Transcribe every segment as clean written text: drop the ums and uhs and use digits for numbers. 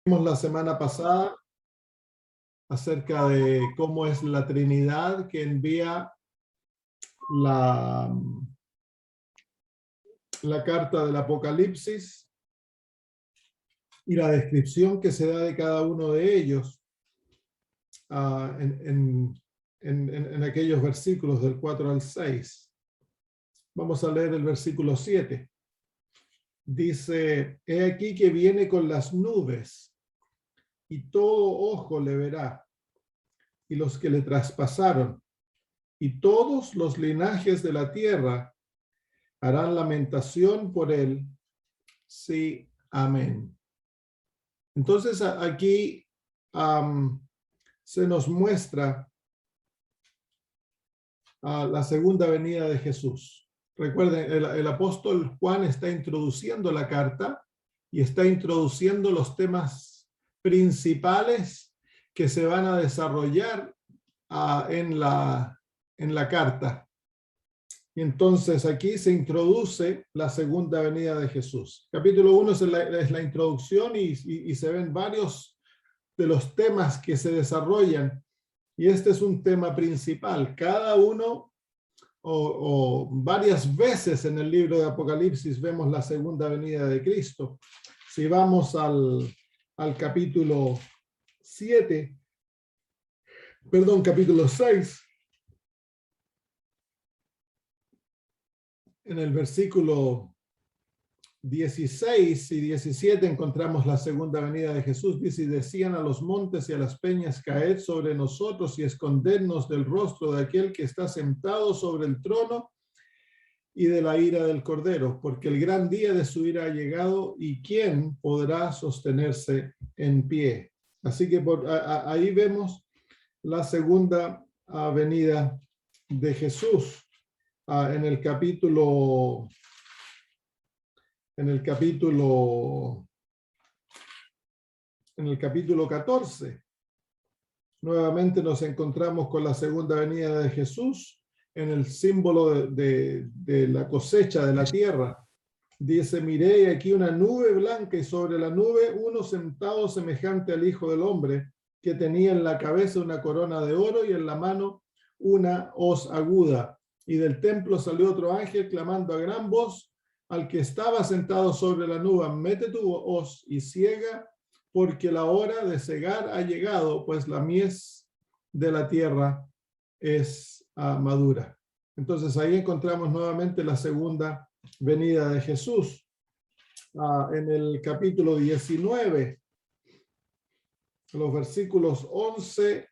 La semana pasada acerca de cómo es la Trinidad que envía la carta del Apocalipsis y la descripción que se da de cada uno de ellos en aquellos versículos del 4 al 6. Vamos a leer el versículo 7. Dice: he aquí que viene con las nubes, y todo ojo le verá, y los que le traspasaron, y todos los linajes de la tierra harán lamentación por él. Sí, amén. Entonces aquí se nos muestra la segunda venida de Jesús. Recuerden, el apóstol Juan está introduciendo la carta y está introduciendo los temas principales que se van a desarrollar en la carta. Y entonces aquí se introduce la segunda venida de Jesús. Capítulo 1 es la introducción y se ven varios de los temas que se desarrollan. Y este es un tema principal. Cada uno o varias veces en el libro de Apocalipsis vemos la segunda venida de Cristo. Si vamos al capítulo 6, en el versículo 16 y 17 encontramos la segunda venida de Jesús. Dice: y decían a los montes y a las peñas, caed sobre nosotros y escondednos del rostro de aquel que está sentado sobre el trono y de la ira del Cordero, porque el gran día de su ira ha llegado, y ¿quién podrá sostenerse en pie? Así que ahí vemos la segunda venida de Jesús. En el capítulo 14, nuevamente nos encontramos con la segunda venida de Jesús en el símbolo de la cosecha de la tierra. Dice: miré aquí una nube blanca, y sobre la nube uno sentado semejante al Hijo del Hombre, que tenía en la cabeza una corona de oro y en la mano una hoz aguda. Y del templo salió otro ángel clamando a gran voz al que estaba sentado sobre la nube: mete tu hoz y siega, porque la hora de segar ha llegado, pues la mies de la tierra es madura. Entonces ahí encontramos nuevamente la segunda venida de Jesús. En el capítulo 19, los versículos 11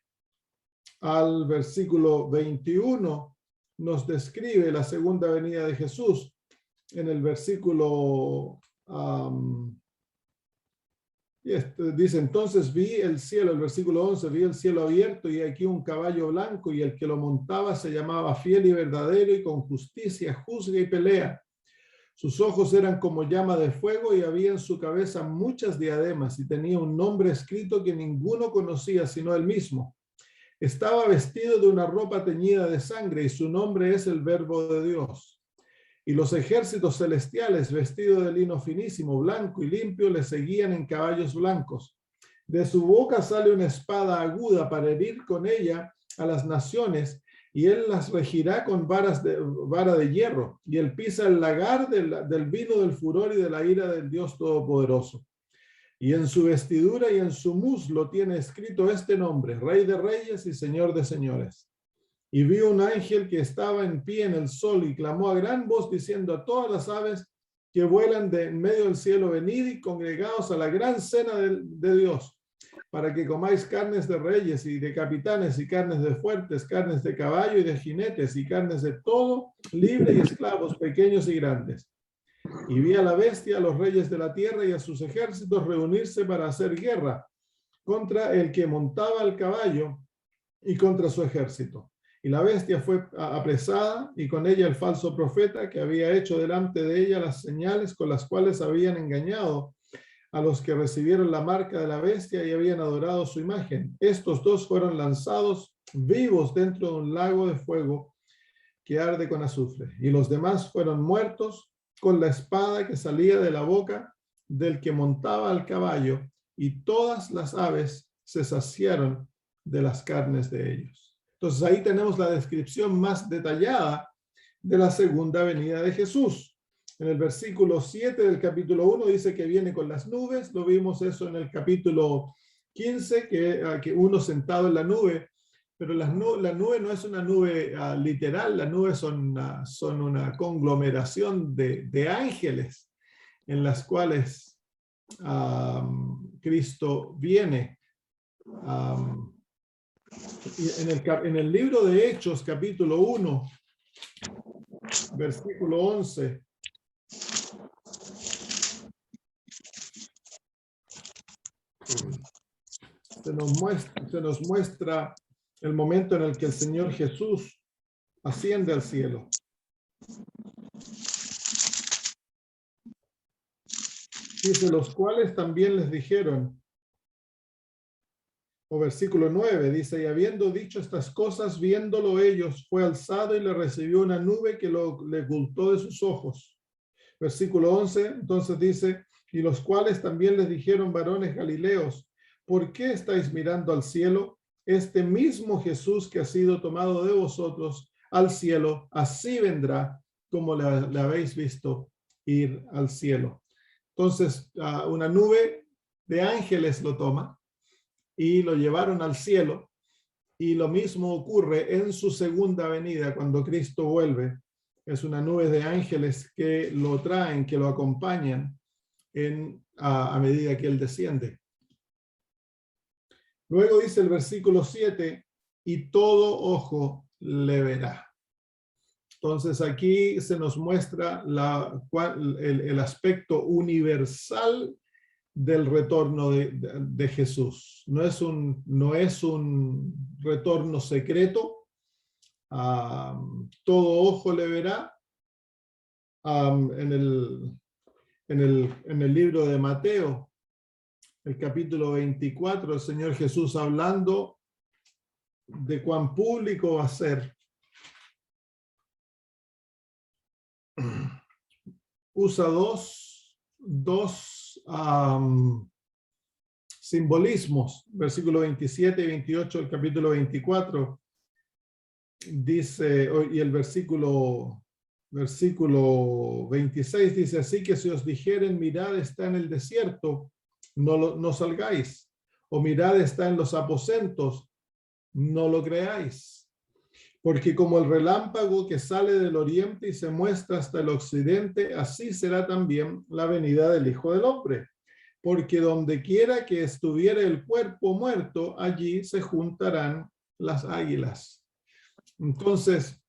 al versículo 21, nos describe la segunda venida de Jesús. En el versículo dice: entonces vi el cielo, el versículo 11, vi el cielo abierto, y aquí un caballo blanco, y el que lo montaba se llamaba Fiel y Verdadero, y con justicia juzga y pelea. Sus ojos eran como llama de fuego, y había en su cabeza muchas diademas, y tenía un nombre escrito que ninguno conocía sino él mismo. Estaba vestido de una ropa teñida de sangre, y su nombre es el Verbo de Dios. Y los ejércitos celestiales, vestidos de lino finísimo, blanco y limpio, le seguían en caballos blancos. De su boca sale una espada aguda para herir con ella a las naciones, y él las regirá con vara de hierro, y él pisa el lagar del vino del furor y de la ira del Dios Todopoderoso. Y en su vestidura y en su muslo tiene escrito este nombre: Rey de Reyes y Señor de Señores. Y vi un ángel que estaba en pie en el sol, y clamó a gran voz diciendo a todas las aves que vuelan de en medio del cielo: venid y congregaos a la gran cena de Dios, para que comáis carnes de reyes y de capitanes, y carnes de fuertes, carnes de caballo y de jinetes, y carnes de todo, libre y esclavos, pequeños y grandes. Y vi a la bestia, a los reyes de la tierra y a sus ejércitos reunirse para hacer guerra contra el que montaba el caballo y contra su ejército. Y la bestia fue apresada, y con ella el falso profeta, que había hecho delante de ella las señales con las cuales habían engañado a los que recibieron la marca de la bestia y habían adorado su imagen. Estos dos fueron lanzados vivos dentro de un lago de fuego que arde con azufre, y los demás fueron muertos con la espada que salía de la boca del que montaba al caballo, y todas las aves se saciaron de las carnes de ellos. Entonces ahí tenemos la descripción más detallada de la segunda venida de Jesús. En el versículo 7 del capítulo 1 dice que viene con las nubes. Lo vimos eso en el capítulo 15, que uno sentado en la nube. Pero la nube no es una nube literal, las nubes son una conglomeración de ángeles en las cuales Cristo viene. En el libro de Hechos, capítulo 1, versículo 11, se nos muestra el momento en el que el Señor Jesús asciende al cielo. Dice, los cuales también les dijeron, o versículo 9, dice, y habiendo dicho estas cosas, viéndolo ellos, fue alzado y le recibió una nube que le ocultó de sus ojos. Versículo 11, entonces dice, y los cuales también les dijeron, varones galileos, ¿por qué estáis mirando al cielo? Este mismo Jesús que ha sido tomado de vosotros al cielo, así vendrá como le habéis visto ir al cielo. Entonces, una nube de ángeles lo toma y lo llevaron al cielo, y lo mismo ocurre en su segunda venida cuando Cristo vuelve. Es una nube de ángeles que lo traen, que lo acompañan a medida que Él desciende. Luego dice el versículo 7, y todo ojo le verá. Entonces aquí se nos muestra el aspecto universal del retorno de Jesús. No es un retorno secreto. Todo ojo le verá. En el libro de Mateo, el capítulo 24, el Señor Jesús hablando de cuán público va a ser. Usa dos simbolismos, versículo 27 y 28 del capítulo 24, dice, y el versículo 26 dice, así que si os dijeren, mirad, está en el desierto, no salgáis, o mirad, está en los aposentos, no lo creáis. Porque como el relámpago que sale del oriente y se muestra hasta el occidente, así será también la venida del Hijo del Hombre. Porque donde quiera que estuviera el cuerpo muerto, allí se juntarán las águilas. Entonces,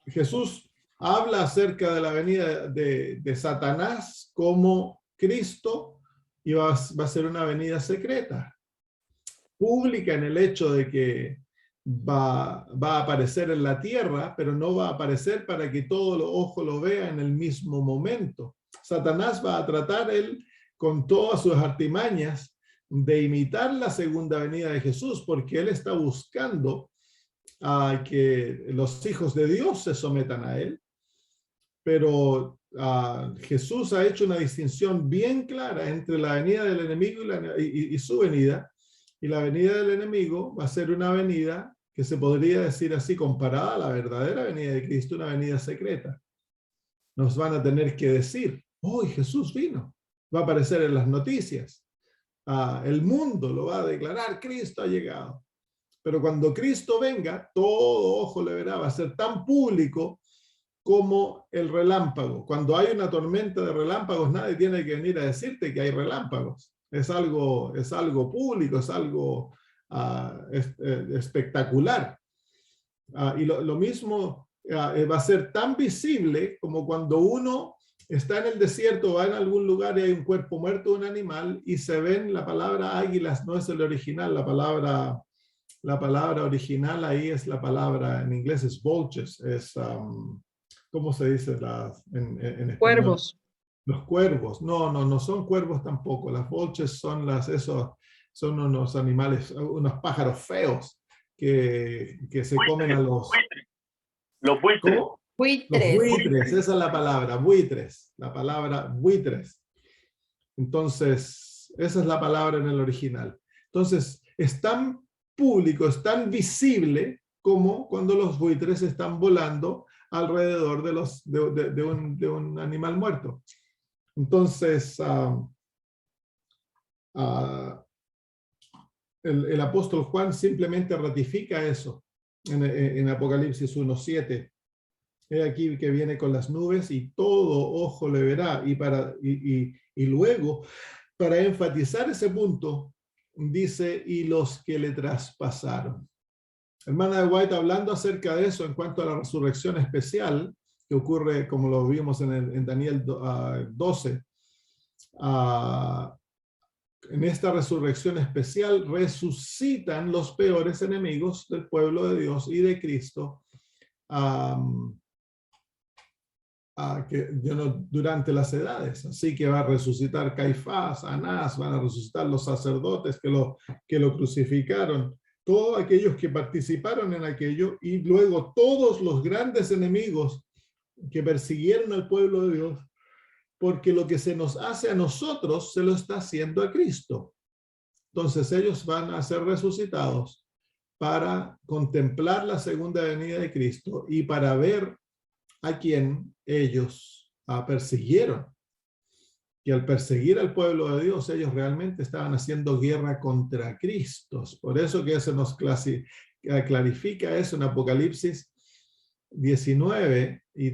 Jesús habla acerca de la venida de Satanás como Cristo, y va a ser una venida secreta, pública en el hecho de que va a aparecer en la tierra, pero no va a aparecer para que todo el ojo lo vea en el mismo momento. Satanás va a tratar él con todas sus artimañas de imitar la segunda venida de Jesús, porque él está buscando a que los hijos de Dios se sometan a él. Pero Jesús ha hecho una distinción bien clara entre la venida del enemigo y su venida. Y la venida del enemigo va a ser una venida que se podría decir así, comparada a la verdadera venida de Cristo, una venida secreta. Nos van a tener que decir, hoy Jesús vino. Va a aparecer en las noticias. El mundo lo va a declarar, Cristo ha llegado. Pero cuando Cristo venga, todo ojo le verá. Va a ser tan público como el relámpago. Cuando hay una tormenta de relámpagos, nadie tiene que venir a decirte que hay relámpagos. Es algo público, es algo espectacular. Y lo mismo va a ser tan visible como cuando uno está en el desierto, va en algún lugar y hay un cuerpo muerto de un animal y se ven la palabra águilas, no es el original, la palabra original ahí es la palabra, en inglés es vultures, es, ¿cómo se dice en español? Cuervos. Los cuervos, no son cuervos tampoco. Las vultures son son unos animales, unos pájaros feos que se comen a los buitres. ¿Cómo? Buitres. Los buitres, esa es la palabra, buitres, la palabra buitres. Entonces, esa es la palabra en el original. Entonces, es tan público, es tan visible como cuando los buitres están volando alrededor de un animal muerto. Entonces, el apóstol Juan simplemente ratifica eso en Apocalipsis 1:7. He aquí que viene con las nubes y todo ojo le verá. Y luego, para enfatizar ese punto, dice, y los que le traspasaron. Hermana de White, hablando acerca de eso en cuanto a la resurrección especial, que ocurre como lo vimos en Daniel 12, en esta resurrección especial resucitan los peores enemigos del pueblo de Dios y de Cristo, durante las edades. Así que va a resucitar Caifás, Anás, van a resucitar los sacerdotes que lo crucificaron, todos aquellos que participaron en aquello, y luego todos los grandes enemigos que persiguieron al pueblo de Dios, porque lo que se nos hace a nosotros se lo está haciendo a Cristo. Entonces ellos van a ser resucitados para contemplar la segunda venida de Cristo y para ver a quien ellos persiguieron. Y al perseguir al pueblo de Dios, ellos realmente estaban haciendo guerra contra Cristo. Por eso que se nos clarifica eso en Apocalipsis 19 y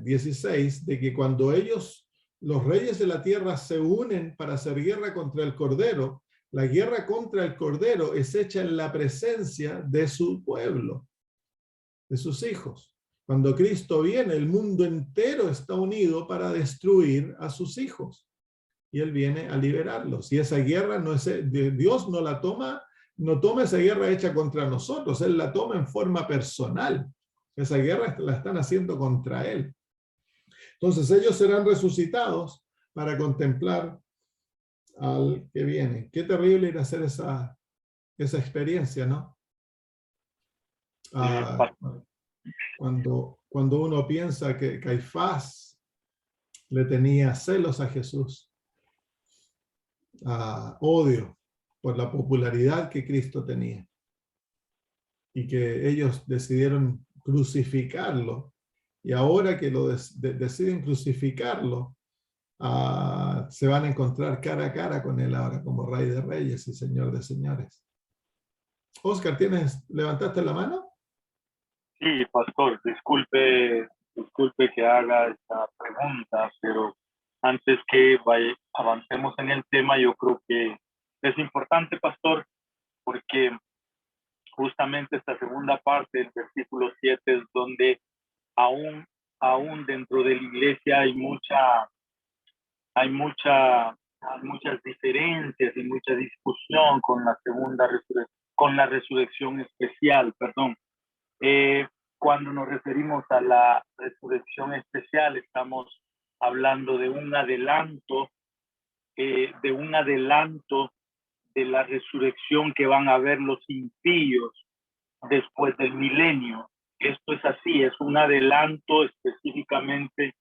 16, de que cuando ellos, los reyes de la tierra, se unen para hacer guerra contra el Cordero, la guerra contra el Cordero es hecha en la presencia de su pueblo, de sus hijos. Cuando Cristo viene, el mundo entero está unido para destruir a sus hijos. Y Él viene a liberarlos. Y esa guerra no es, Dios no la toma, no toma esa guerra hecha contra nosotros. Él la toma en forma personal. Esa guerra la están haciendo contra Él. Entonces ellos serán resucitados para contemplar al que viene. Qué terrible ir a hacer esa experiencia, ¿no? Cuando uno piensa que Caifás le tenía celos a Jesús, odio por la popularidad que Cristo tenía, y que ellos decidieron crucificarlo, y ahora que lo deciden crucificarlo, se van a encontrar cara a cara con él ahora como Rey de Reyes y Señor de Señores. Oscar, ¿levantaste la mano? Sí, pastor, disculpe que haga esta pregunta, pero antes que avancemos en el tema, yo creo que es importante, pastor, porque justamente esta segunda parte del versículo 7 es donde aún dentro de la iglesia hay muchas diferencias y mucha discusión con la resurrección especial, perdón. Cuando nos referimos a la resurrección especial, estamos hablando de un adelanto de la resurrección que van a ver los impíos después del milenio. Esto es así, es un adelanto específicamente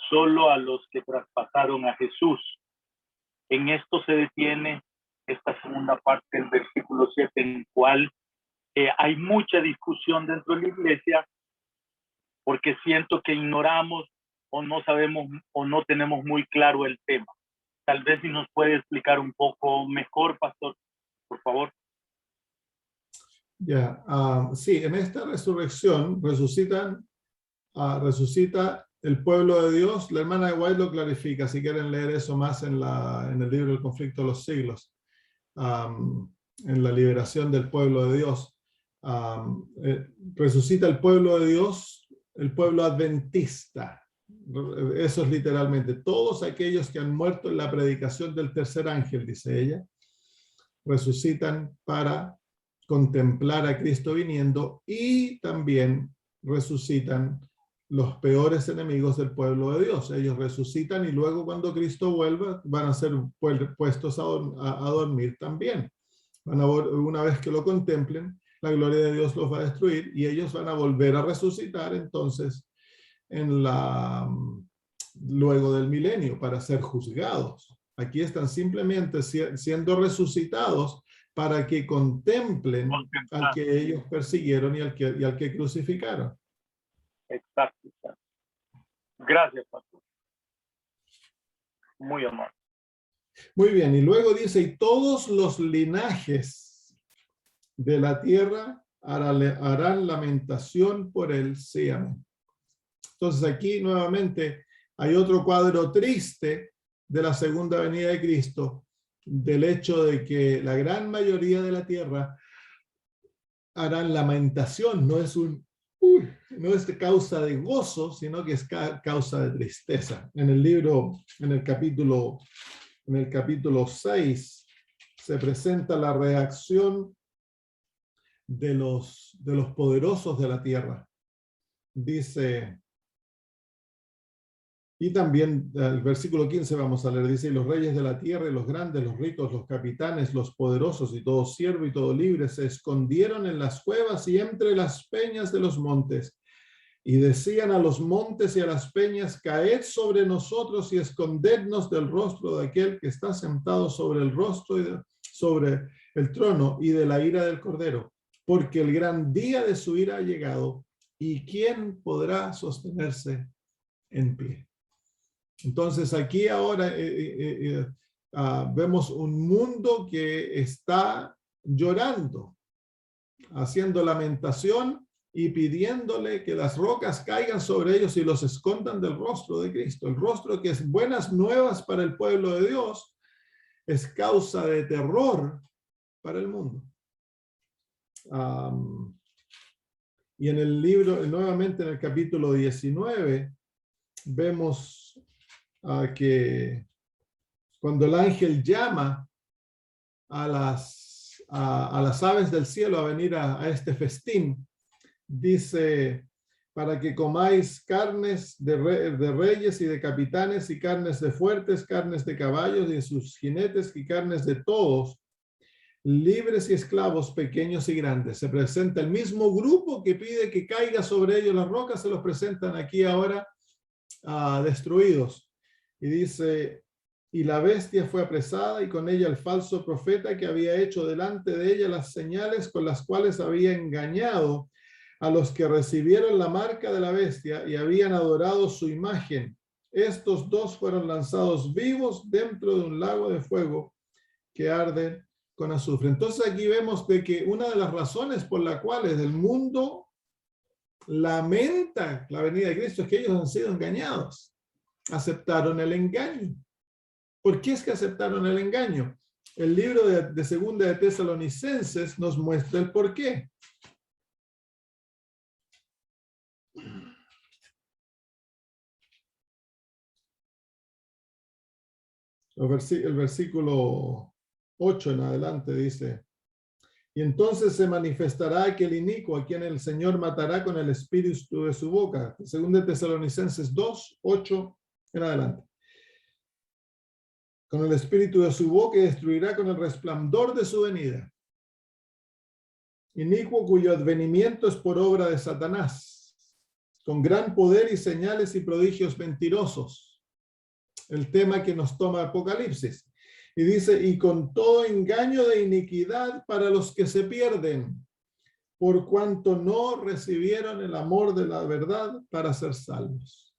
solo a los que traspasaron a Jesús. En esto se detiene esta segunda parte del versículo 7, en el cual hay mucha discusión dentro de la iglesia, porque siento que ignoramos o no sabemos o no tenemos muy claro el tema. Tal vez si nos puede explicar un poco mejor, pastor, por favor. Sí, en esta resurrección resucita el pueblo de Dios. La hermana de White lo clarifica, si quieren leer eso más en el libro El conflicto de los siglos, en la liberación del pueblo de Dios. Resucita el pueblo de Dios, el pueblo adventista. Eso es literalmente todos aquellos que han muerto en la predicación del tercer ángel, dice ella, resucitan para contemplar a Cristo viniendo, y también resucitan los peores enemigos del pueblo de Dios. Ellos resucitan y luego cuando Cristo vuelva van a ser puestos a dormir también. Una vez que lo contemplen, la gloria de Dios los va a destruir y ellos van a volver a resucitar entonces luego del milenio para ser juzgados. Aquí están simplemente siendo resucitados para que contemplen al que ellos persiguieron y al que crucificaron. Exacto. Gracias, pastor. Muy amable. Muy bien, y luego dice, y todos los linajes de la tierra harán lamentación por él, sí, amén. Entonces aquí nuevamente hay otro cuadro triste de la segunda venida de Cristo, del hecho de que la gran mayoría de la tierra harán lamentación. No es causa de gozo, sino que es causa de tristeza. En el libro, en el capítulo 6, se presenta la reacción de los poderosos de la tierra. Dice, y también el versículo 15 vamos a leer, dice, y los reyes de la tierra, y los grandes, los ricos, los capitanes, los poderosos, y todo siervo y todo libre, se escondieron en las cuevas y entre las peñas de los montes, y decían a los montes y a las peñas, caed sobre nosotros y escondednos del rostro de aquel que está sentado sobre el rostro y sobre el trono y de la ira del Cordero, porque el gran día de su ira ha llegado, y ¿quién podrá sostenerse en pie? Entonces aquí ahora vemos un mundo que está llorando, haciendo lamentación y pidiéndole que las rocas caigan sobre ellos y los escondan del rostro de Cristo. El rostro que es buenas nuevas para el pueblo de Dios es causa de terror para el mundo. Y en el libro, nuevamente en el capítulo 19, vemos que cuando el ángel llama a las aves del cielo a venir a este festín, dice, para que comáis carnes de reyes y de capitanes, y carnes de fuertes, carnes de caballos y de sus jinetes, y carnes de todos, libres y esclavos, pequeños y grandes. Se presenta el mismo grupo que pide que caiga sobre ellos las rocas, se los presentan aquí ahora destruidos. Y dice, y la bestia fue apresada, y con ella el falso profeta que había hecho delante de ella las señales con las cuales había engañado a los que recibieron la marca de la bestia y habían adorado su imagen. Estos dos fueron lanzados vivos dentro de un lago de fuego que arde con azufre. Entonces aquí vemos de que una de las razones por las cuales el mundo lamenta la venida de Cristo es que ellos han sido engañados. Aceptaron el engaño. ¿Por qué es que aceptaron el engaño? El libro de Segunda de Tesalonicenses nos muestra el por qué. El versículo 8 en adelante dice, y entonces se manifestará aquel inicuo a quien el Señor matará con el espíritu de su boca. Segunda de Tesalonicenses 2, 8 en adelante. Con el espíritu de su boca y destruirá con el resplandor de su venida. Inicuo cuyo advenimiento es por obra de Satanás, con gran poder y señales y prodigios mentirosos. El tema que nos toma Apocalipsis. Y dice, y con todo engaño de iniquidad para los que se pierden, por cuanto no recibieron el amor de la verdad para ser salvos.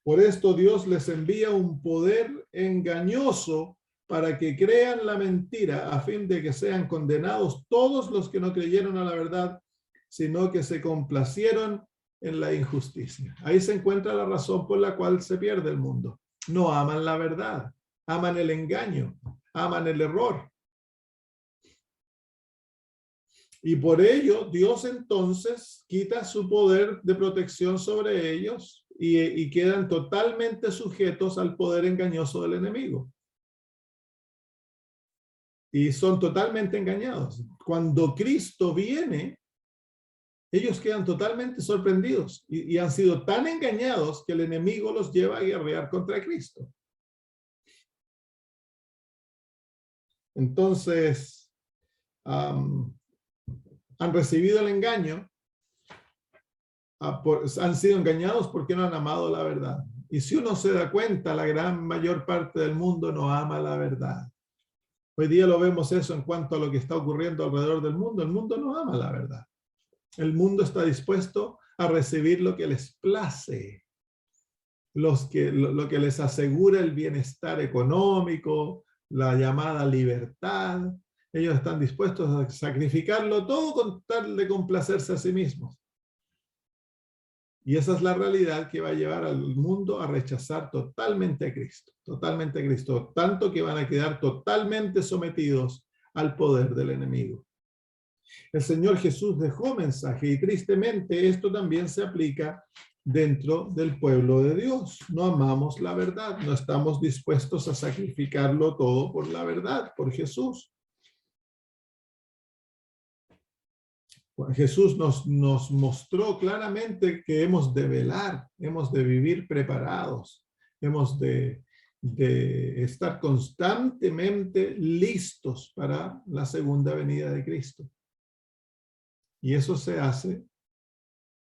Por esto Dios les envía un poder engañoso para que crean la mentira, a fin de que sean condenados todos los que no creyeron a la verdad, sino que se complacieron en la injusticia. Ahí se encuentra la razón por la cual se pierde el mundo. No aman la verdad, aman el engaño, aman el error. Y por ello Dios entonces quita su poder de protección sobre ellos y quedan totalmente sujetos al poder engañoso del enemigo. Y son totalmente engañados. Cuando Cristo viene, ellos quedan totalmente sorprendidos y han sido tan engañados que el enemigo los lleva a guerrear contra Cristo. Entonces, han recibido el engaño, han sido engañados porque no han amado la verdad. Y si uno se da cuenta, la gran mayor parte del mundo no ama la verdad. Hoy día lo vemos eso en cuanto a lo que está ocurriendo alrededor del mundo. El mundo no ama la verdad. El mundo está dispuesto a recibir lo que les place, lo que les asegura el bienestar económico, la llamada libertad. Ellos están dispuestos a sacrificarlo todo con tal de complacerse a sí mismos. Y esa es la realidad que va a llevar al mundo a rechazar totalmente a Cristo, tanto que van a quedar totalmente sometidos al poder del enemigo. El Señor Jesús dejó mensaje y tristemente esto también se aplica dentro del pueblo de Dios. No amamos la verdad, no estamos dispuestos a sacrificarlo todo por la verdad, por Jesús. Jesús nos mostró claramente que hemos de velar, hemos de vivir preparados, hemos de estar constantemente listos para la segunda venida de Cristo. Y eso se hace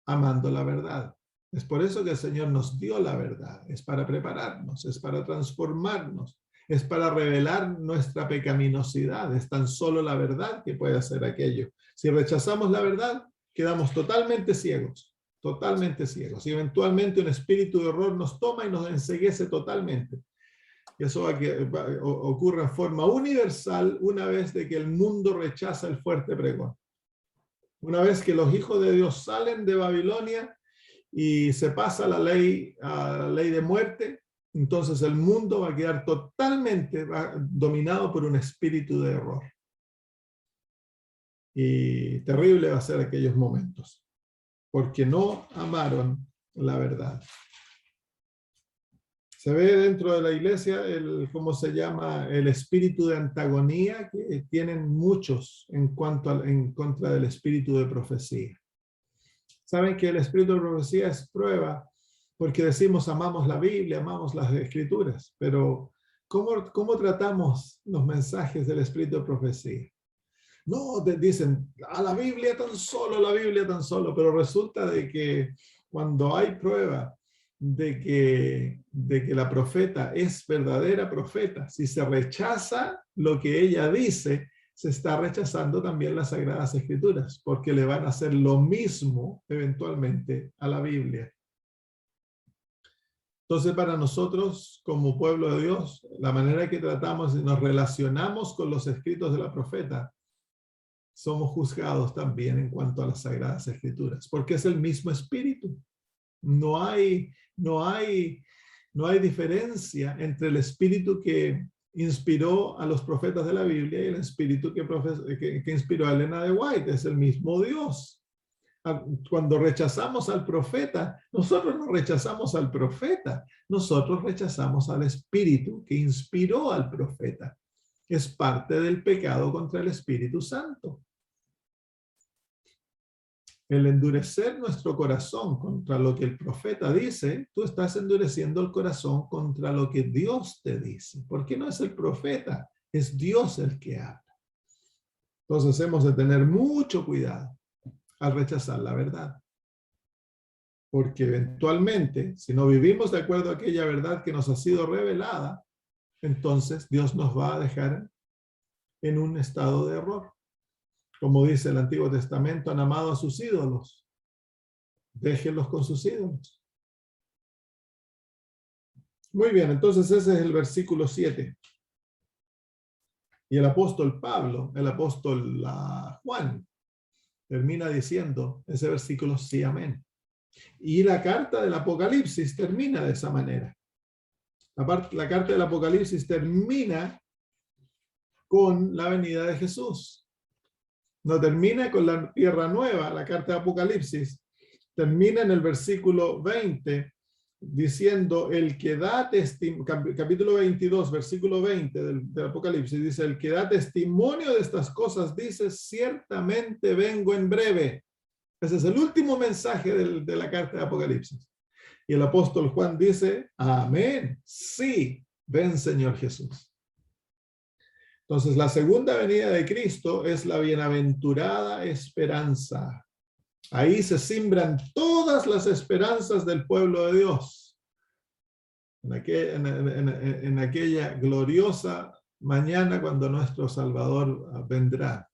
amando la verdad. Es por eso que el Señor nos dio la verdad. Es para prepararnos, es para transformarnos, es para revelar nuestra pecaminosidad. Es tan solo la verdad que puede hacer aquello. Si rechazamos la verdad, quedamos totalmente ciegos, y eventualmente un espíritu de error nos toma y nos enceguece totalmente. Y eso ocurre en forma universal una vez de que el mundo rechaza el fuerte pregón. Una vez que los hijos de Dios salen de Babilonia y se pasa a la ley de muerte, entonces el mundo va a quedar totalmente dominado por un espíritu de error. Y terrible va a ser aquellos momentos, porque no amaron la verdad. Se ve dentro de la iglesia ¿cómo se llama? El espíritu de antagonía que tienen muchos en contra del espíritu de profecía. Saben que el espíritu de profecía es prueba porque decimos amamos la Biblia, amamos las escrituras, pero ¿cómo tratamos los mensajes del espíritu de profecía? No, dicen, a la Biblia tan solo, pero resulta de que cuando hay prueba de que la profeta es verdadera profeta, si se rechaza lo que ella dice, se está rechazando también las Sagradas Escrituras, porque le van a hacer lo mismo eventualmente a la Biblia. Entonces, para nosotros, como pueblo de Dios, la manera que tratamos y nos relacionamos con los escritos de la profeta, somos juzgados también en cuanto a las Sagradas Escrituras, porque es el mismo espíritu. No hay diferencia entre el espíritu que inspiró a los profetas de la Biblia y el espíritu que inspiró a Elena de White. Es el mismo Dios. Cuando rechazamos al profeta, nosotros no rechazamos al profeta, nosotros rechazamos al espíritu que inspiró al profeta. Es parte del pecado contra el Espíritu Santo. El endurecer nuestro corazón contra lo que el profeta dice, tú estás endureciendo el corazón contra lo que Dios te dice. Porque no es el profeta, es Dios el que habla. Entonces hemos de tener mucho cuidado al rechazar la verdad. Porque eventualmente, si no vivimos de acuerdo a aquella verdad que nos ha sido revelada, entonces Dios nos va a dejar en un estado de error. Como dice el Antiguo Testamento, han amado a sus ídolos. Déjenlos con sus ídolos. Muy bien, entonces ese es el versículo 7. Y el apóstol Pablo, el apóstol Juan, termina diciendo ese versículo, sí, amén. Y la carta del Apocalipsis termina de esa manera. La carta del Apocalipsis termina con la venida de Jesús. No termina con la tierra nueva, la carta de Apocalipsis. Termina en el versículo 20, diciendo, el que da testimonio, capítulo 22, versículo 20 del Apocalipsis, dice, el que da testimonio de estas cosas, dice, ciertamente vengo en breve. Ese es el último mensaje de la carta de Apocalipsis. Y el apóstol Juan dice, amén, sí, ven Señor Jesús. Entonces, la segunda venida de Cristo es la bienaventurada esperanza. Ahí se siembran todas las esperanzas del pueblo de Dios. en aquella gloriosa mañana cuando nuestro Salvador vendrá.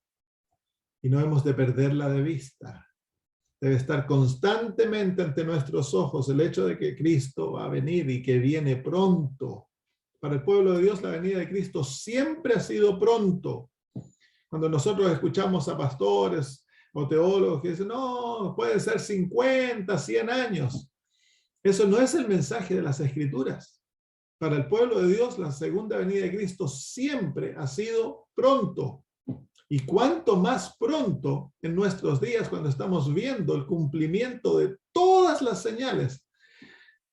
Y no hemos de perderla de vista. Debe estar constantemente ante nuestros ojos el hecho de que Cristo va a venir y que viene pronto. Para el pueblo de Dios, la venida de Cristo siempre ha sido pronto. Cuando nosotros escuchamos a pastores o teólogos que dicen, no, puede ser 50, 100 años. Eso no es el mensaje de las Escrituras. Para el pueblo de Dios, la segunda venida de Cristo siempre ha sido pronto. Y cuánto más pronto en nuestros días cuando estamos viendo el cumplimiento de todas las señales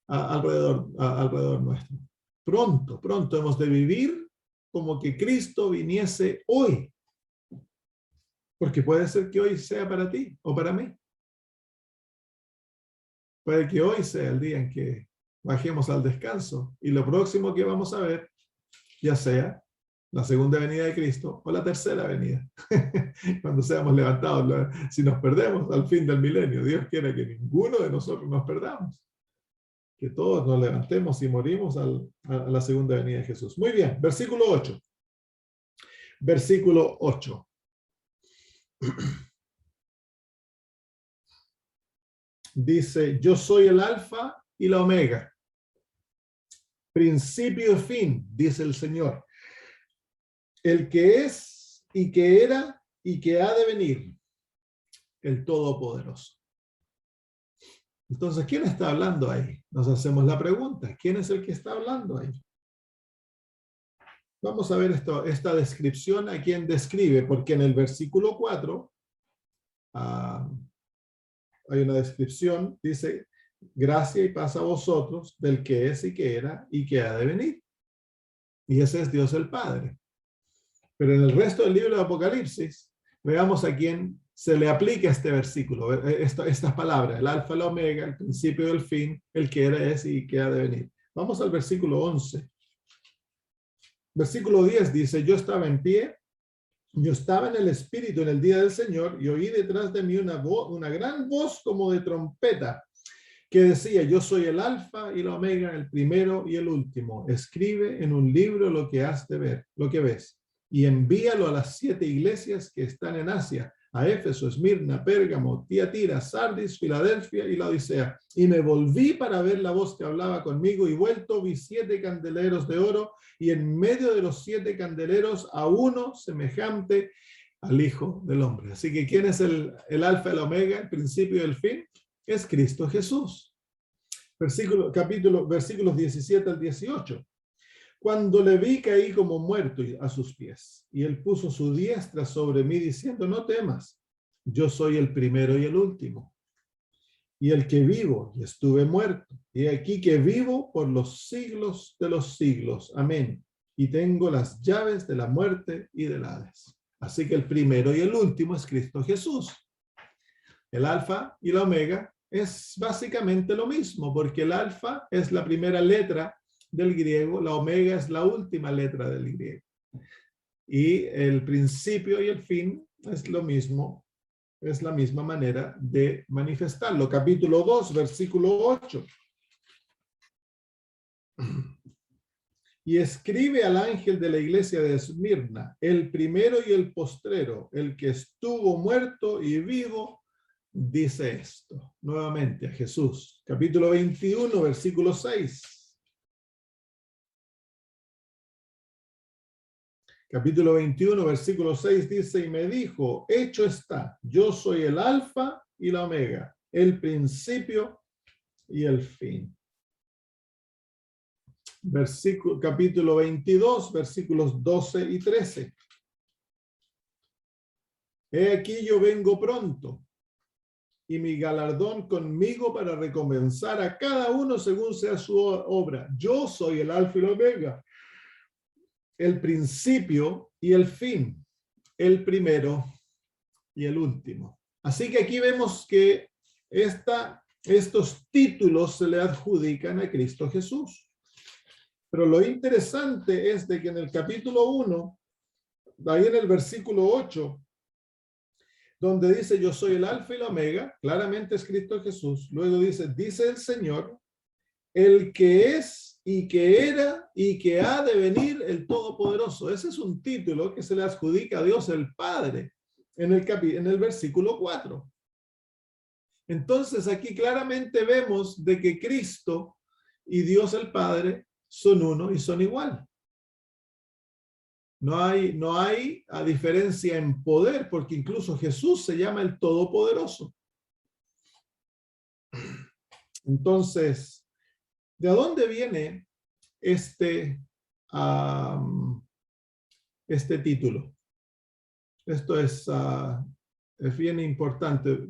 alrededor nuestro. Pronto hemos de vivir como que Cristo viniese hoy. Porque puede ser que hoy sea para ti o para mí. Puede que hoy sea el día en que bajemos al descanso y lo próximo que vamos a ver ya sea la segunda venida de Cristo o la tercera venida. Cuando seamos levantados, si nos perdemos al fin del milenio, Dios quiere que ninguno de nosotros nos perdamos. Que todos nos levantemos y morimos a la segunda venida de Jesús. Muy bien, versículo 8. Versículo 8. Dice, yo soy el alfa y la omega. Principio y fin, dice el Señor. El que es y que era y que ha de venir, el Todopoderoso. Entonces, ¿quién está hablando ahí? Nos hacemos la pregunta, ¿quién es el que está hablando ahí? Vamos a ver esta descripción a quién describe, porque en el versículo 4 hay una descripción, dice, gracia y paz a vosotros del que es y que era y que ha de venir. Y ese es Dios el Padre. Pero en el resto del libro de Apocalipsis, veamos a quién se le aplica este versículo, estas palabras, el alfa, el omega, el principio y el fin, el que era, es y que ha de venir. Vamos al versículo 11. Versículo 10 dice, yo estaba en pie, yo estaba en el Espíritu en el día del Señor y oí detrás de mí una gran voz como de trompeta que decía, yo soy el alfa y la omega, el primero y el último. Escribe en un libro lo que has de ver, lo que ves, y envíalo a las 7 iglesias que están en Asia, a Éfeso, Esmirna, Pérgamo, Tiatira, Sardis, Filadelfia y Laodicea. Y me volví para ver la voz que hablaba conmigo y vuelto vi 7 candeleros de oro y en medio de los 7 candeleros a uno semejante al Hijo del Hombre. Así que ¿quién es el alfa, el omega, el principio y el fin? Es Cristo Jesús. Versículos 17 al 18. Cuando le vi, caí como muerto a sus pies, y él puso su diestra sobre mí, diciendo, no temas, yo soy el primero y el último, y el que vivo, y estuve muerto, y aquí que vivo por los siglos de los siglos. Amén. Y tengo las llaves de la muerte y del Hades. Así que el primero y el último es Cristo Jesús. El alfa y la omega es básicamente lo mismo, porque el alfa es la primera letra del griego, la omega es la última letra del griego. Y el principio y el fin es lo mismo, es la misma manera de manifestarlo. Capítulo 2, versículo 8. Y escribe al ángel de la iglesia de Esmirna, el primero y el postrero, el que estuvo muerto y vivo, dice esto. Nuevamente a Jesús. Capítulo 21, versículo 6. Capítulo 21, versículo 6 dice, y me dijo, hecho está, yo soy el alfa y la omega, el principio y el fin. Capítulo 22, versículos 12 y 13. He aquí yo vengo pronto, y mi galardón conmigo para recompensar a cada uno según sea su obra. Yo soy el alfa y la omega, el principio y el fin, el primero y el último. Así que aquí vemos que estos títulos se le adjudican a Cristo Jesús. Pero lo interesante es de que en el capítulo 1, ahí en el versículo 8, donde dice yo soy el alfa y la omega, claramente es Cristo Jesús. Luego dice el Señor, el que es y que era y que ha de venir el Todopoderoso. Ese es un título que se le adjudica a Dios el Padre en el versículo 4. Entonces aquí claramente vemos de que Cristo y Dios el Padre son uno y son igual. No hay a diferencia en poder, porque incluso Jesús se llama el Todopoderoso. Entonces, ¿de dónde viene este título? Esto es bien importante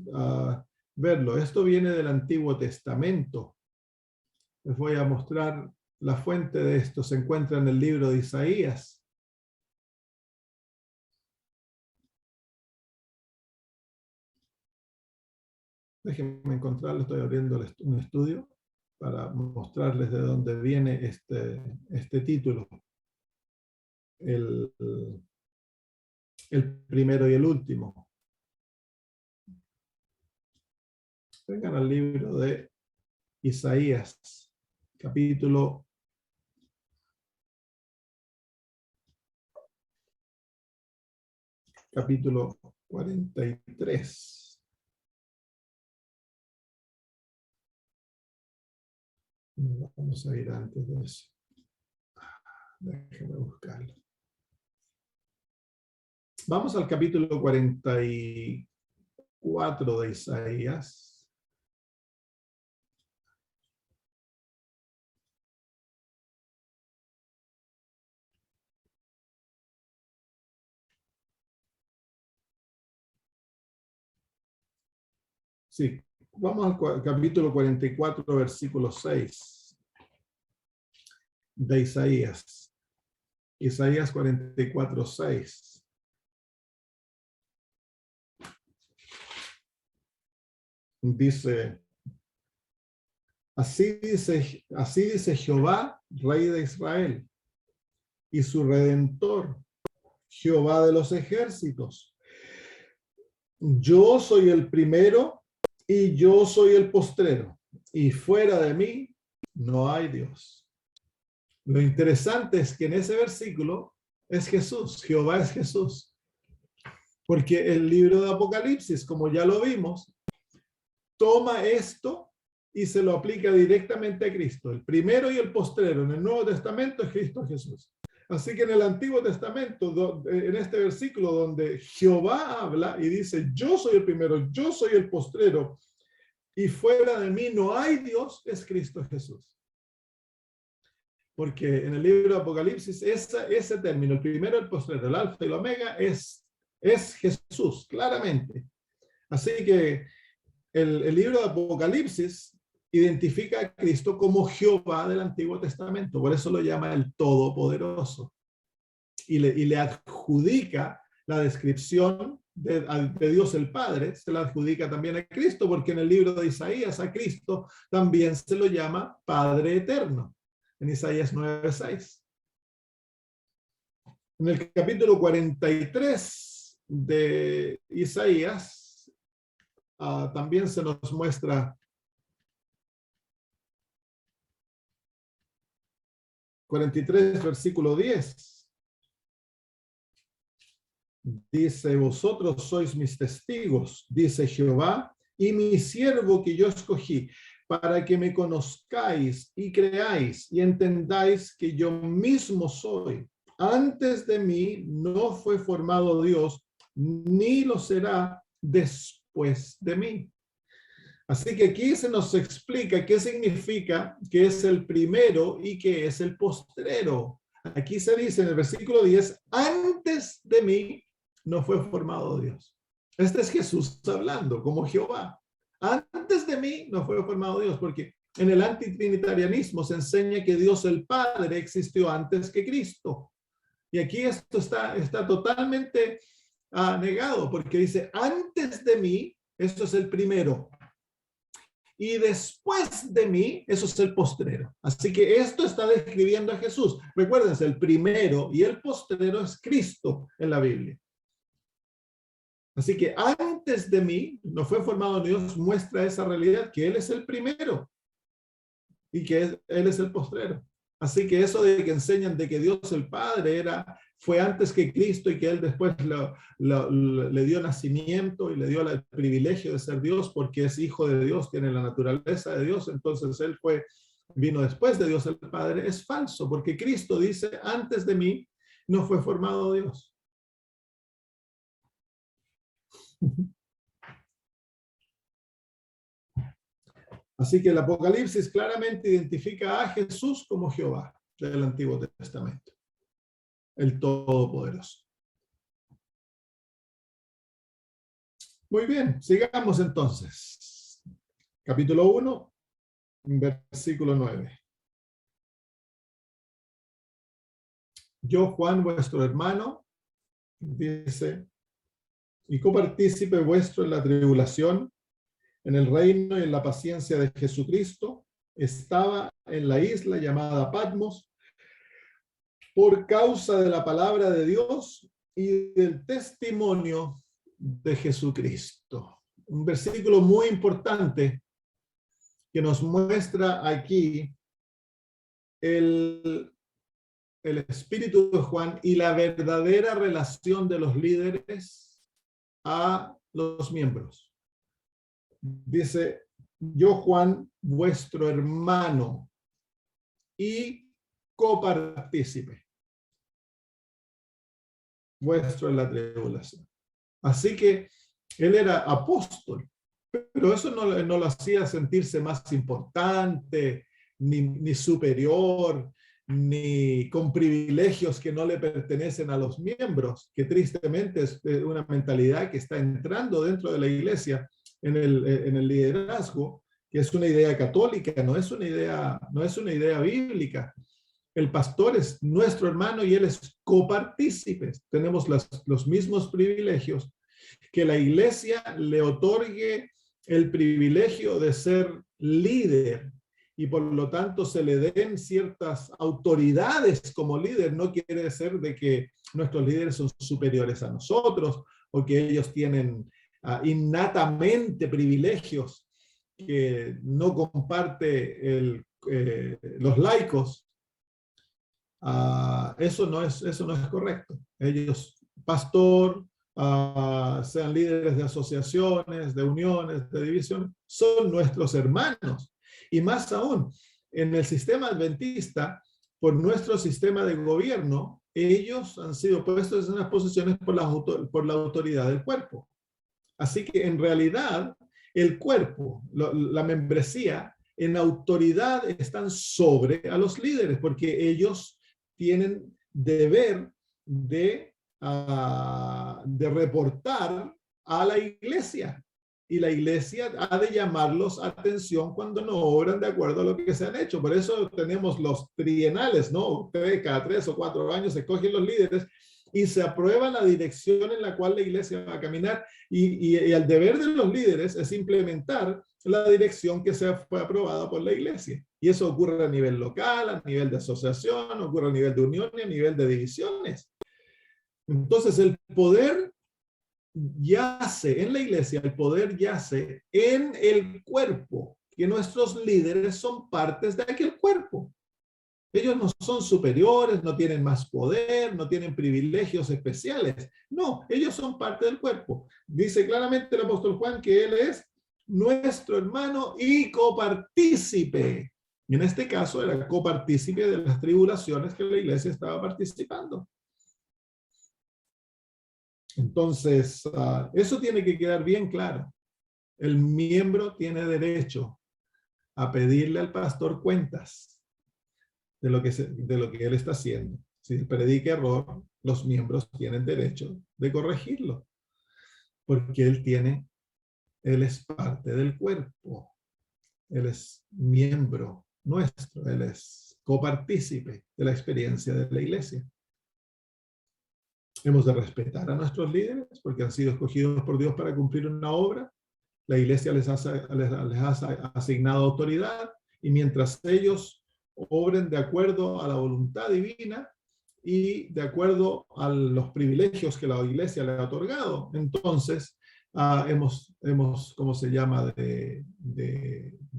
verlo. Esto viene del Antiguo Testamento. Les voy a mostrar la fuente de esto. Se encuentra en el libro de Isaías. Déjenme encontrarlo, estoy abriendo un estudio para mostrarles de dónde viene este título. El primero y el último. Vengan al libro de Isaías, capítulo 43. Vamos a ir antes de eso. Déjenme buscarlo. Vamos al capítulo 44 de Isaías. Sí, vamos al capítulo 44, versículo 6 de Isaías. Isaías 44, 6. Dice, así dice Jehová, Rey de Israel, y su Redentor, Jehová de los ejércitos. Yo soy el primero y yo soy el postrero, y fuera de mí no hay Dios. Lo interesante es que en ese versículo es Jesús, Jehová es Jesús. Porque el libro de Apocalipsis, como ya lo vimos, toma esto y se lo aplica directamente a Cristo. El primero y el postrero en el Nuevo Testamento es Cristo Jesús. Así que en el Antiguo Testamento, en este versículo donde Jehová habla y dice, yo soy el primero, yo soy el postrero, y fuera de mí no hay Dios, es Cristo Jesús. Porque en el libro de Apocalipsis, ese término, el primero, el postrero, el alfa y el omega, es Jesús, claramente. Así que el libro de Apocalipsis identifica a Cristo como Jehová del Antiguo Testamento, por eso lo llama el Todopoderoso. Y le adjudica la descripción de Dios el Padre, se la adjudica también a Cristo, porque en el libro de Isaías a Cristo también se lo llama Padre Eterno, en Isaías 9:6. En el capítulo 43 de Isaías también se nos muestra 43, versículo 10. Dice, vosotros sois mis testigos, dice Jehová, y mi siervo que yo escogí, para que me conozcáis y creáis y entendáis que yo mismo soy. Antes de mí no fue formado Dios, ni lo será después de mí. Así que aquí se nos explica qué significa que es el primero y que es el postrero. Aquí se dice en el versículo 10, antes de mí no fue formado Dios. Este es Jesús hablando como Jehová. Antes de mí no fue formado Dios, porque en el antitrinitarianismo se enseña que Dios el Padre existió antes que Cristo. Y aquí esto está totalmente negado, porque dice, antes de mí, eso es el primero. Y después de mí, eso es el postrero. Así que esto está describiendo a Jesús. Recuérdense, el primero y el postrero es Cristo en la Biblia. Así que antes de mí, no fue formado Dios, muestra esa realidad, que Él es el primero. y que Él es el postrero. Así que eso de que enseñan de que Dios el Padre fue antes que Cristo y que Él después le dio nacimiento y le dio el privilegio de ser Dios porque es hijo de Dios, tiene la naturaleza de Dios, entonces Él vino después de Dios el Padre, es falso, porque Cristo dice, antes de mí no fue formado Dios. Así que el Apocalipsis claramente identifica a Jesús como Jehová del Antiguo Testamento, el Todopoderoso. Muy bien, sigamos entonces. Capítulo 1, versículo 9. Yo, Juan, vuestro hermano, dice, y copartícipe vuestro en la tribulación, en el reino y en la paciencia de Jesucristo, estaba en la isla llamada Patmos por causa de la palabra de Dios y del testimonio de Jesucristo. Un versículo muy importante que nos muestra aquí el espíritu de Juan y la verdadera relación de los líderes a los miembros. Dice, yo Juan, vuestro hermano y copartícipe vuestro en la tribulación. Así que él era apóstol, pero eso no lo hacía sentirse más importante, ni superior, ni con privilegios que no le pertenecen a los miembros, que tristemente es una mentalidad que está entrando dentro de la iglesia en el liderazgo, que es una idea católica, no es una idea bíblica. El pastor es nuestro hermano y él es copartícipe. Tenemos los mismos privilegios. Que la iglesia le otorgue el privilegio de ser líder y por lo tanto se le den ciertas autoridades como líder, no quiere decir de que nuestros líderes son superiores a nosotros o que ellos tienen innatamente privilegios que no comparte los laicos. Eso no es correcto. Ellos, pastor, sean líderes de asociaciones, de uniones, de divisiones, son nuestros hermanos. Y más aún, en el sistema adventista, por nuestro sistema de gobierno, ellos han sido puestos en las posiciones por la autoridad del cuerpo. Así que en realidad, el cuerpo, la membresía, en autoridad están sobre a los líderes, porque ellos tienen deber de reportar a la iglesia. Y la iglesia ha de llamarlos a atención cuando no obran de acuerdo a lo que se han hecho. Por eso tenemos los trienales, ¿no? Cada 3 o 4 años se escogen los líderes y se aprueba la dirección en la cual la iglesia va a caminar. Y el deber de los líderes es implementar la dirección que fue aprobada por la iglesia. Y eso ocurre a nivel local, a nivel de asociación, ocurre a nivel de unión y a nivel de divisiones. Entonces el poder yace en la iglesia, el poder yace en el cuerpo, que nuestros líderes son partes de aquel cuerpo. Ellos no son superiores, no tienen más poder, no tienen privilegios especiales. No, ellos son parte del cuerpo. Dice claramente el apóstol Juan que él es nuestro hermano y copartícipe. Y en este caso era copartícipe de las tribulaciones que la iglesia estaba participando. Entonces, eso tiene que quedar bien claro. El miembro tiene derecho a pedirle al pastor cuentas de lo que él está haciendo. Si predica error, los miembros tienen derecho de corregirlo, porque él es parte del cuerpo. Él es miembro nuestro, él es copartícipe de la experiencia de la iglesia. Hemos de respetar a nuestros líderes porque han sido escogidos por Dios para cumplir una obra. La iglesia les ha asignado autoridad y mientras ellos obren de acuerdo a la voluntad divina y de acuerdo a los privilegios que la iglesia le ha otorgado, entonces ¿cómo se llama?, de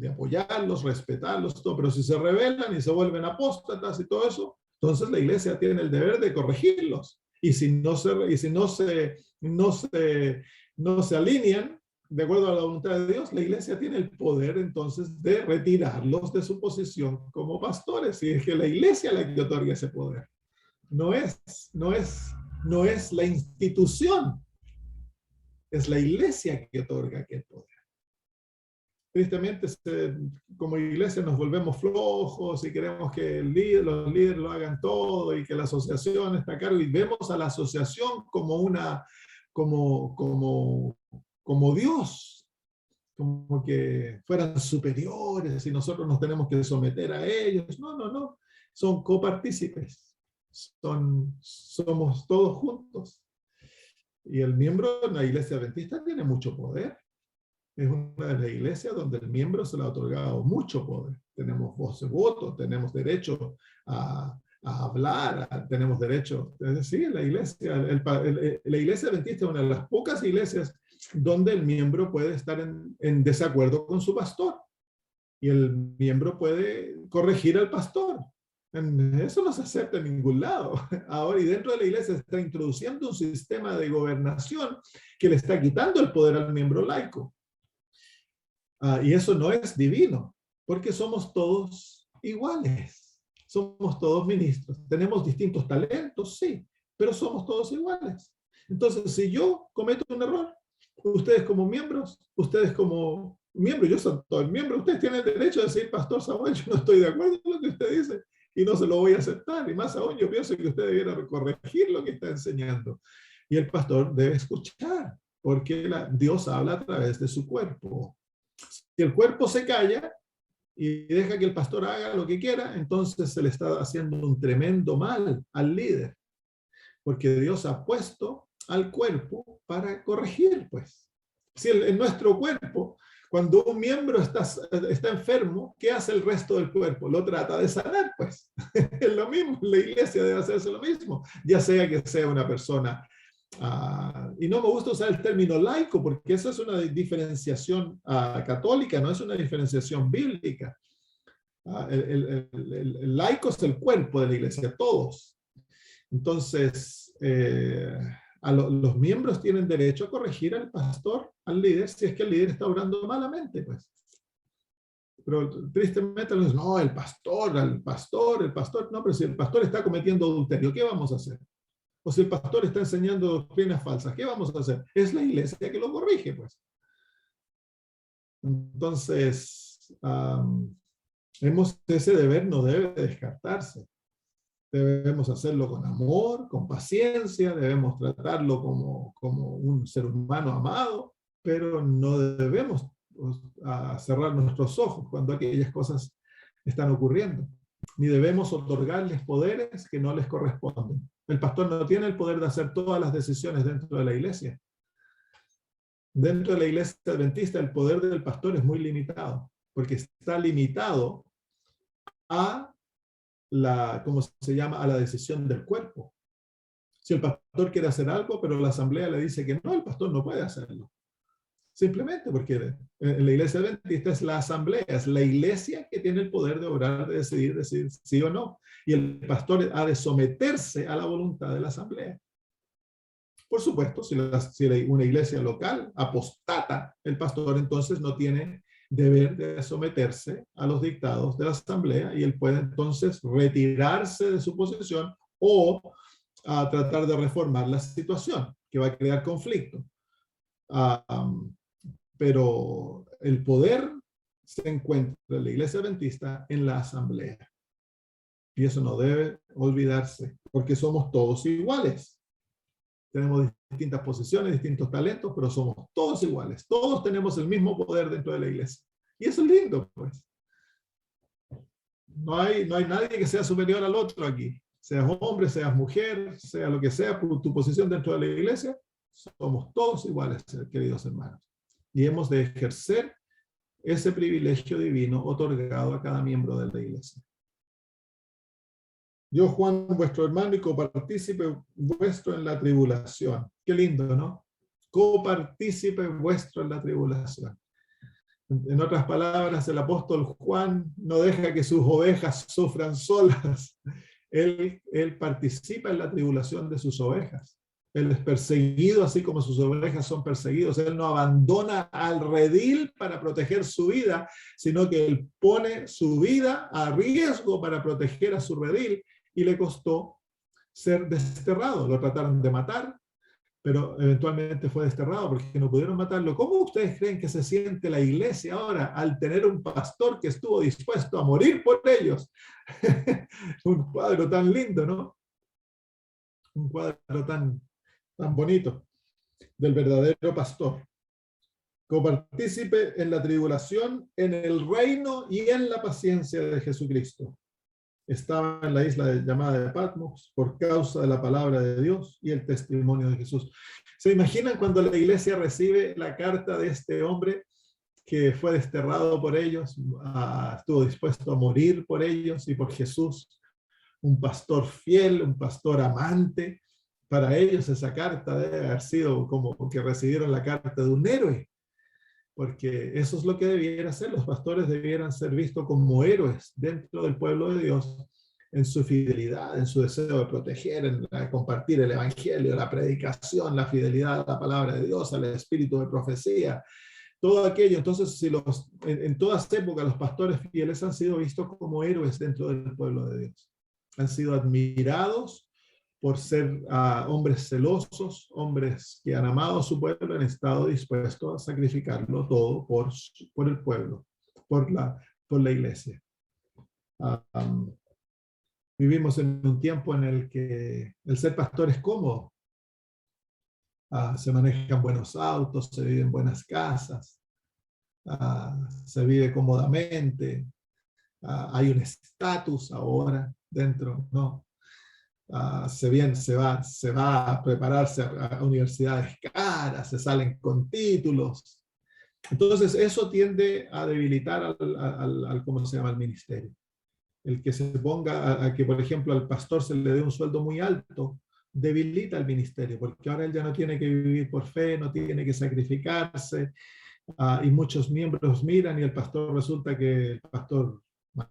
apoyarlos, respetarlos, todo, pero si se rebelan y se vuelven apóstatas y todo eso, entonces la iglesia tiene el deber de corregirlos. Y si no se alinean de acuerdo a la voluntad de Dios, la iglesia tiene el poder entonces de retirarlos de su posición como pastores. Y es que la iglesia es la que otorga ese poder. No es la institución, es la iglesia que otorga aquel poder. Tristemente, como iglesia nos volvemos flojos y queremos que los líderes lo hagan todo y que la asociación está a cargo, y vemos a la asociación como Dios, como que fueran superiores y nosotros nos tenemos que someter a ellos. No. Son copartícipes. Somos todos juntos. Y el miembro de la iglesia adventista tiene mucho poder. Es una de las iglesias donde el miembro se le ha otorgado mucho poder. Tenemos voz de voto, tenemos derecho a hablar, tenemos derecho. Es decir, la iglesia adventista es una de las pocas iglesias donde el miembro puede estar en desacuerdo con su pastor. Y el miembro puede corregir al pastor. Eso no se acepta en ningún lado. Ahora, y dentro de la iglesia se está introduciendo un sistema de gobernación que le está quitando el poder al miembro laico. Y eso no es divino, porque somos todos iguales. Somos todos ministros. Tenemos distintos talentos, sí, pero somos todos iguales. Entonces, si yo cometo un error, ustedes como miembros, yo soy todo el miembro, ustedes tienen el derecho de decir, Pastor Samuel, yo no estoy de acuerdo con lo que usted dice y no se lo voy a aceptar. Y más aún, yo pienso que usted debiera corregir lo que está enseñando. Y el pastor debe escuchar, porque Dios habla a través de su cuerpo. Si el cuerpo se calla y deja que el pastor haga lo que quiera, entonces se le está haciendo un tremendo mal al líder, porque Dios ha puesto al cuerpo para corregir, pues. Si en nuestro cuerpo, cuando un miembro está enfermo, ¿qué hace el resto del cuerpo? Lo trata de sanar, pues. Es lo mismo, la iglesia debe hacerse lo mismo, ya sea que sea una persona. Y no me gusta usar el término laico, porque eso es una diferenciación católica, no es una diferenciación bíblica. El laico es el cuerpo de la iglesia, todos. Entonces, los miembros tienen derecho a corregir al pastor, al líder, si es que el líder está obrando malamente, pues. Pero tristemente, no, el pastor, no, pero si el pastor está cometiendo adulterio, ¿qué vamos a hacer? O si el pastor está enseñando doctrinas falsas, ¿qué vamos a hacer? Es la iglesia que lo corrige, pues. Entonces, ese deber no debe descartarse. Debemos hacerlo con amor, con paciencia, debemos tratarlo como un ser humano amado, pero no debemos cerrar nuestros ojos cuando aquellas cosas están ocurriendo, ni debemos otorgarles poderes que no les corresponden. El pastor no tiene el poder de hacer todas las decisiones dentro de la iglesia. Dentro de la iglesia adventista, el poder del pastor es muy limitado, porque está limitado a ¿cómo se llama?, a la decisión del cuerpo. Si el pastor quiere hacer algo, pero la asamblea le dice que no, el pastor no puede hacerlo. Simplemente porque en la iglesia adventista es la asamblea, es la iglesia que tiene el poder de obrar, de decidir sí o no. Y el pastor ha de someterse a la voluntad de la asamblea. Por supuesto, si una iglesia local apostata, el pastor entonces no tiene deber de someterse a los dictados de la asamblea y él puede entonces retirarse de su posición o tratar de reformar la situación, que va a crear conflicto. Pero el poder se encuentra en la iglesia adventista en la asamblea. Y eso no debe olvidarse, porque somos todos iguales. Tenemos distintas posiciones, distintos talentos, pero somos todos iguales. Todos tenemos el mismo poder dentro de la iglesia. Y eso es lindo, pues. No hay nadie que sea superior al otro aquí. Seas hombre, seas mujer, sea lo que sea, por tu posición dentro de la iglesia, somos todos iguales, queridos hermanos. Y hemos de ejercer ese privilegio divino otorgado a cada miembro de la iglesia. Yo, Juan, vuestro hermano y copartícipe vuestro en la tribulación. Qué lindo, ¿no? copartícipe vuestro en la tribulación. En otras palabras, el apóstol Juan no deja que sus ovejas sufran solas. Él participa en la tribulación de sus ovejas. Él es perseguido así como sus ovejas son perseguidos. Él no abandona al redil para proteger su vida, sino que él pone su vida a riesgo para proteger a su redil, y le costó ser desterrado. Lo trataron de matar, pero eventualmente fue desterrado porque no pudieron matarlo. ¿Cómo ustedes creen que se siente la iglesia ahora al tener un pastor que estuvo dispuesto a morir por ellos? Un cuadro tan lindo, ¿no? Un cuadro tan bonito del verdadero pastor. Copartícipe en la tribulación, en el reino y en la paciencia de Jesucristo. Estaba en la isla llamada de Patmos por causa de la palabra de Dios y el testimonio de Jesús. ¿Se imaginan cuando la iglesia recibe la carta de este hombre que fue desterrado por ellos, estuvo dispuesto a morir por ellos y por Jesús? Un pastor fiel, un pastor amante. Para ellos esa carta debe haber sido como que recibieron la carta de un héroe, porque eso es lo que debiera ser. Los pastores debieran ser vistos como héroes dentro del pueblo de Dios, en su fidelidad, en su deseo de proteger, en compartir el evangelio, la predicación, la fidelidad a la palabra de Dios, al espíritu de profecía, todo aquello. Entonces, si en todas épocas los pastores fieles han sido vistos como héroes dentro del pueblo de Dios. Han sido admirados por ser hombres celosos, hombres que han amado a su pueblo, han estado dispuestos a sacrificarlo todo por el pueblo, por la iglesia. Vivimos en un tiempo en el que el ser pastor es cómodo. Se manejan buenos autos, se vive en buenas casas, se vive cómodamente, hay un estatus ahora dentro, ¿no? Se va a prepararse a universidades caras, se salen con títulos. Entonces eso tiende a debilitar al ¿cómo se llama? Al ministerio. El que se ponga a que, por ejemplo, al pastor se le dé un sueldo muy alto, debilita el ministerio, porque ahora él ya no tiene que vivir por fe, no tiene que sacrificarse, y muchos miembros miran y el pastor resulta que el pastor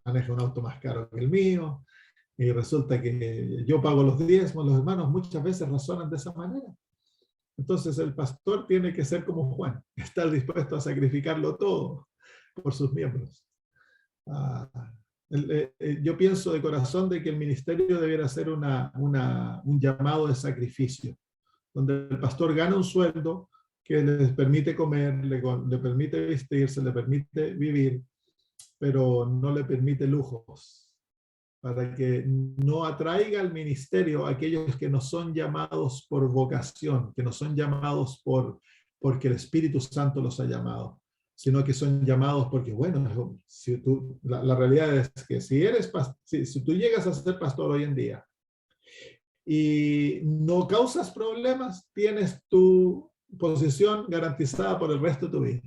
maneja un auto más caro que el mío, y resulta que yo pago los diezmos. Los hermanos muchas veces razonan de esa manera. Entonces el pastor tiene que ser como Juan, estar dispuesto a sacrificarlo todo por sus miembros. Yo pienso de corazón de que el ministerio debiera ser un llamado de sacrificio, donde el pastor gana un sueldo que les permite comer, le permite vestirse, le permite vivir, pero no le permite lujos, para que no atraiga al ministerio a aquellos que no son llamados por vocación, que no son llamados porque el Espíritu Santo los ha llamado, sino que son llamados porque, bueno, la realidad es que si tú llegas a ser pastor hoy en día y no causas problemas, tienes tu posición garantizada por el resto de tu vida.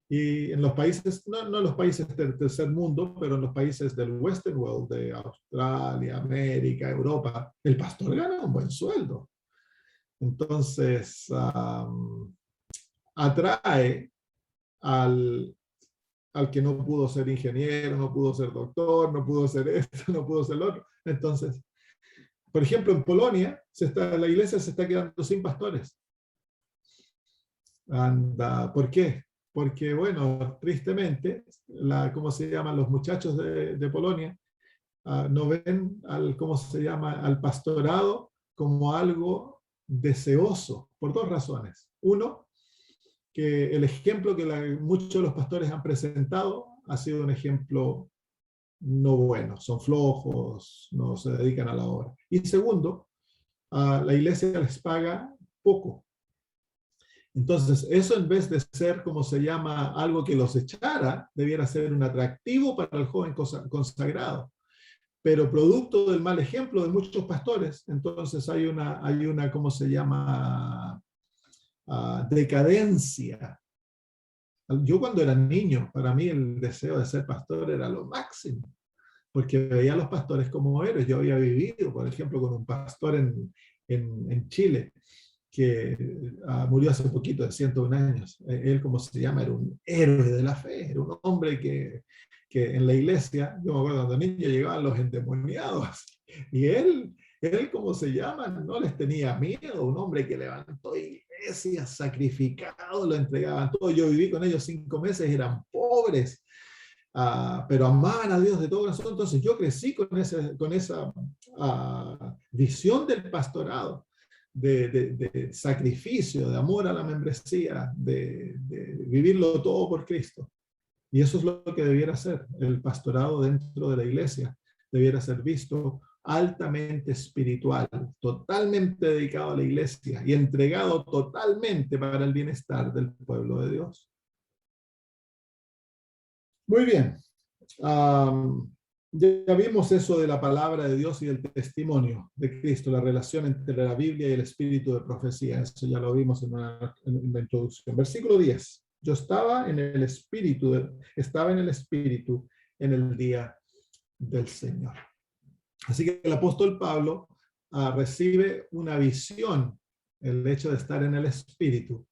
Y en los países, no en los países del tercer mundo, pero en los países del Western World, de Australia, América, Europa, el pastor gana un buen sueldo. Entonces, atrae al que no pudo ser ingeniero, no pudo ser doctor, no pudo ser esto, no pudo ser lo otro. Entonces, por ejemplo, en Polonia, la iglesia se está quedando sin pastores. ¿Por qué? Porque, bueno, tristemente, ¿cómo se llaman? Los muchachos de Polonia no ven al pastorado como algo deseoso, por dos razones. Uno, que el ejemplo que muchos de los pastores han presentado ha sido un ejemplo no bueno, son flojos, no se dedican a la obra. Y segundo, la iglesia les paga poco. Entonces, eso en vez de ser, como se llama, algo que los echara, debiera ser un atractivo para el joven consagrado. Pero producto del mal ejemplo de muchos pastores, entonces hay una ¿cómo se llama? Decadencia. Yo cuando era niño, para mí el deseo de ser pastor era lo máximo, porque veía a los pastores como héroes. Yo había vivido, por ejemplo, con un pastor en Chile, murió hace poquito, de 101 años. Él, como se llama, era un héroe de la fe, era un hombre que en la iglesia, yo me acuerdo cuando niño llegaban los endemoniados, y él, como se llama, no les tenía miedo, un hombre que levantó iglesias, sacrificado, lo entregaban todo. Yo viví con ellos 5 meses, eran pobres, pero amaban a Dios de todo corazón. Entonces yo crecí con esa visión del pastorado, de sacrificio, de amor a la membresía, de vivirlo todo por Cristo. Y eso es lo que debiera ser el pastorado dentro de la iglesia. Debiera ser visto altamente espiritual, totalmente dedicado a la iglesia y entregado totalmente para el bienestar del pueblo de Dios. Muy bien. Ya vimos eso de la palabra de Dios y del testimonio de Cristo, la relación entre la Biblia y el espíritu de profecía. Eso ya lo vimos en la introducción. Versículo 10. Yo estaba en el espíritu en el día del Señor. Así que el apóstol Pablo recibe una visión, el hecho de estar en el espíritu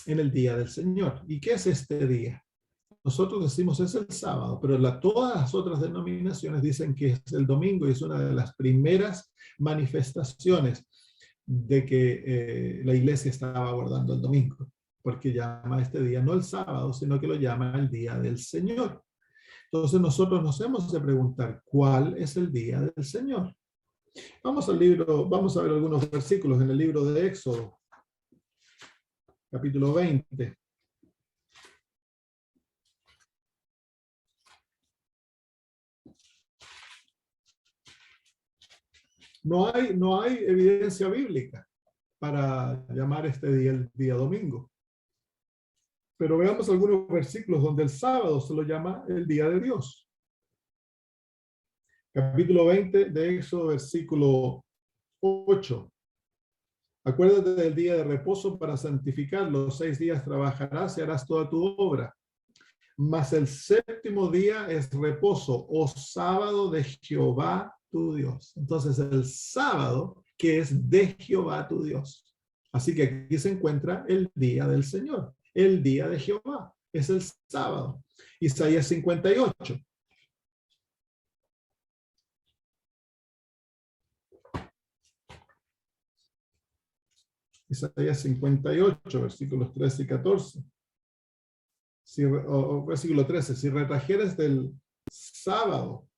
en el día del Señor. ¿Y qué es este día? Nosotros decimos es el sábado, pero todas las otras denominaciones dicen que es el domingo, y es una de las primeras manifestaciones de que la iglesia estaba guardando el domingo, porque llama a este día no el sábado, sino que lo llama el día del Señor. Entonces nosotros nos hemos de preguntar, ¿cuál es el día del Señor? Vamos a ver algunos versículos en el libro de Éxodo, capítulo 20. No hay evidencia bíblica para llamar este día el día domingo. Pero veamos algunos versículos donde el sábado se lo llama el día de Dios. Capítulo 20 de Éxodo, versículo 8. Acuérdate del día de reposo para santificarlo. 6 días trabajarás y harás toda tu obra. Mas el 7º día es reposo, o sábado de Jehová tu Dios. Entonces el sábado que es de Jehová tu Dios. Así que aquí se encuentra el día del Señor, el día de Jehová, es el sábado. Isaías 58. Isaías 58, versículos 13 y 14. Versículo 13, si retrajeres del sábado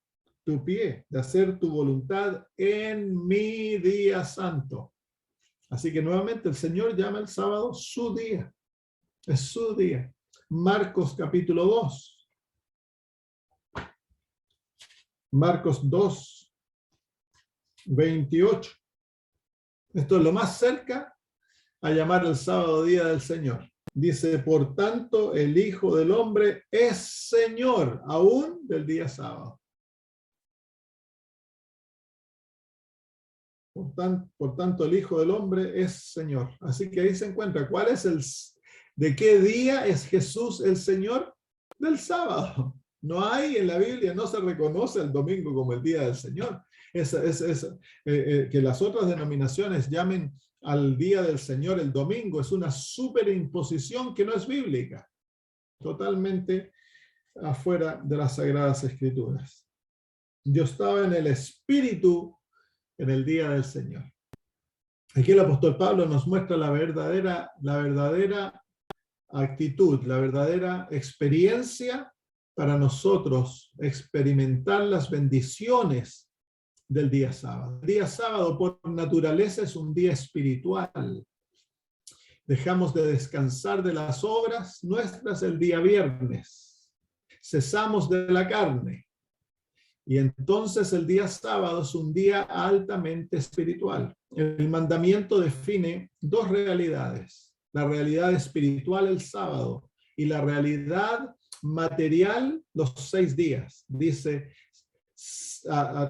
tu pie de hacer tu voluntad en mi día santo. Así que nuevamente el Señor llama el sábado su día. Es su día. Marcos capítulo 2. Marcos 2, 28. Esto es lo más cerca a llamar el sábado día del Señor. Dice, por tanto, el Hijo del Hombre es Señor aún del día sábado. Por tanto, el Hijo del Hombre es Señor. Así que ahí se encuentra. ¿De qué día es Jesús el Señor? Del sábado. No hay en la Biblia, no se reconoce el domingo como el día del Señor. Que las otras denominaciones llamen al día del Señor el domingo es una superimposición que no es bíblica. Totalmente afuera de las Sagradas Escrituras. Yo estaba en el Espíritu en el día del Señor. Aquí el apóstol Pablo nos muestra la verdadera actitud, la verdadera experiencia para nosotros experimentar las bendiciones del día sábado. El día sábado por naturaleza es un día espiritual. Dejamos de descansar de las obras nuestras el día viernes. Cesamos de la carne. Y entonces el día sábado es un día altamente espiritual. El mandamiento define 2 realidades. La realidad espiritual el sábado y la realidad material los 6 días. Dice,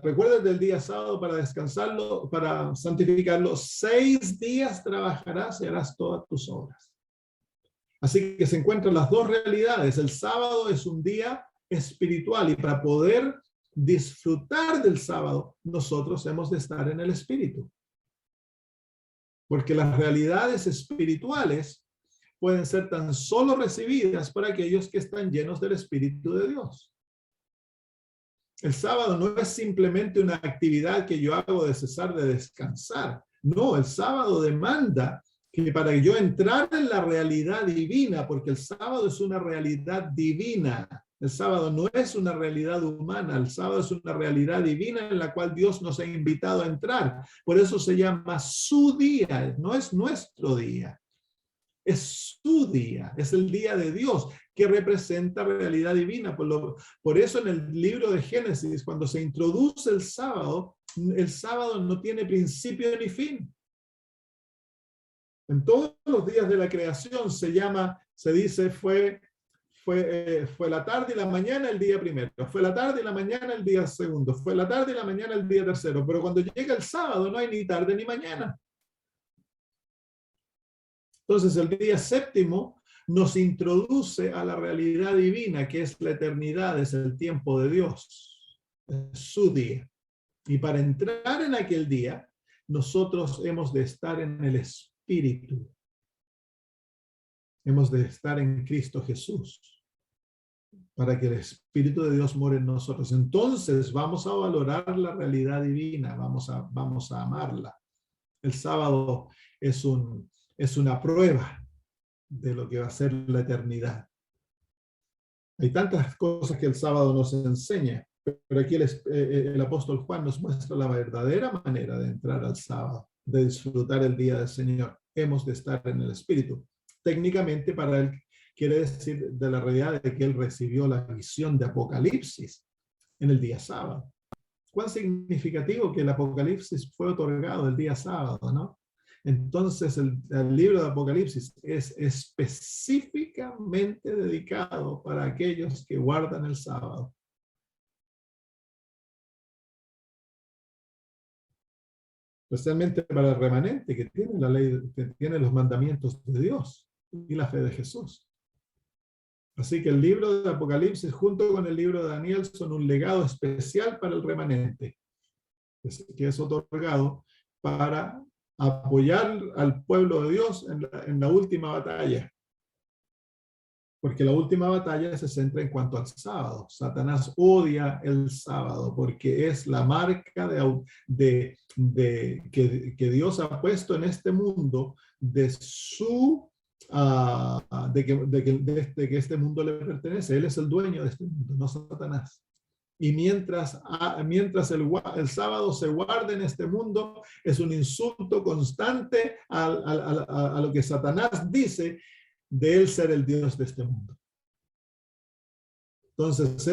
recuerda del día sábado para descansarlo, para santificarlo. 6 días trabajarás y harás todas tus obras. Así que se encuentran las 2 realidades. El sábado es un día espiritual y para poder disfrutar del sábado, nosotros hemos de estar en el Espíritu. porque las realidades espirituales pueden ser tan solo recibidas por aquellos que están llenos del Espíritu de Dios. El sábado no es simplemente una actividad que yo hago de cesar de descansar. No, el sábado demanda que para yo entrar en la realidad divina, porque el sábado es una realidad divina, el sábado no es una realidad humana, el sábado es una realidad divina en la cual Dios nos ha invitado a entrar. Por eso se llama su día, no es nuestro día. Es su día, es el día de Dios que representa realidad divina. Por eso en el libro de Génesis, cuando se introduce el sábado no tiene principio ni fin. En todos los días de la creación se dice fue la tarde y la mañana el día primero, fue la tarde y la mañana el día segundo, fue la tarde y la mañana el día tercero, pero cuando llega el sábado no hay ni tarde ni mañana. Entonces el día séptimo nos introduce a la realidad divina, que es la eternidad, es el tiempo de Dios, es su día. Y para entrar en aquel día, nosotros hemos de estar en el Espíritu. Hemos de estar en Cristo Jesús, para que el Espíritu de Dios more en nosotros. Entonces vamos a valorar la realidad divina, vamos a amarla. El sábado es una prueba de lo que va a ser la eternidad. Hay tantas cosas que el sábado nos enseña, pero aquí el apóstol Juan nos muestra la verdadera manera de entrar al sábado, de disfrutar el día del Señor. Hemos de estar en el Espíritu. Técnicamente para él quiere decir de la realidad de que él recibió la visión de Apocalipsis en el día sábado. Cuán significativo que el Apocalipsis fue otorgado el día sábado, ¿no? Entonces el libro de Apocalipsis es específicamente dedicado para aquellos que guardan el sábado. Especialmente para el remanente que tiene la ley, que tiene los mandamientos de Dios y la fe de Jesús. Así que el libro de Apocalipsis junto con el libro de Daniel son un legado especial para el remanente, que es otorgado para apoyar al pueblo de Dios en la última batalla. Porque la última batalla se centra en cuanto al sábado. Satanás odia el sábado porque es la marca que Dios ha puesto en este mundo de que este mundo le pertenece. Él es el dueño de este mundo, no Satanás. Y mientras el sábado se guarda en este mundo, es un insulto constante a lo que Satanás dice de él ser el Dios de este mundo. Entonces,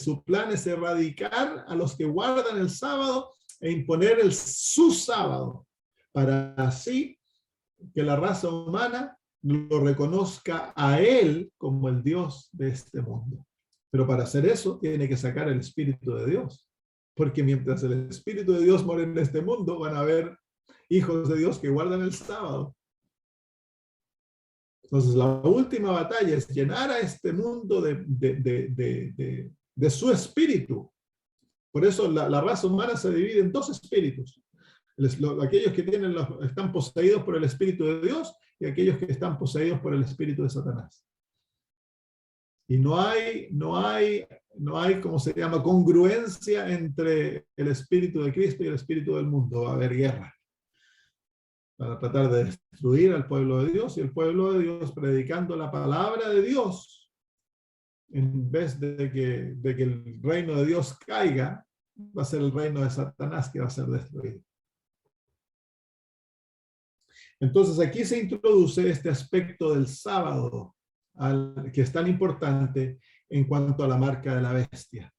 su plan es erradicar a los que guardan el sábado e imponer su sábado, para así que la raza humana lo reconozca a él como el Dios de este mundo. Pero para hacer eso, tiene que sacar el Espíritu de Dios. Porque mientras el Espíritu de Dios mora en este mundo, van a haber hijos de Dios que guardan el sábado. Entonces, la última batalla es llenar a este mundo de su espíritu. Por eso la raza humana se divide en dos espíritus. Aquellos que están poseídos por el Espíritu de Dios y aquellos que están poseídos por el Espíritu de Satanás. Y no hay, ¿cómo se llama?, congruencia entre el Espíritu de Cristo y el Espíritu del mundo. Va a haber guerra para tratar de destruir al pueblo de Dios, y el pueblo de Dios predicando la palabra de Dios, en vez de que el reino de Dios caiga, va a ser el reino de Satanás que va a ser destruido. Entonces aquí se introduce este aspecto del sábado, que es tan importante en cuanto a la marca de la bestia,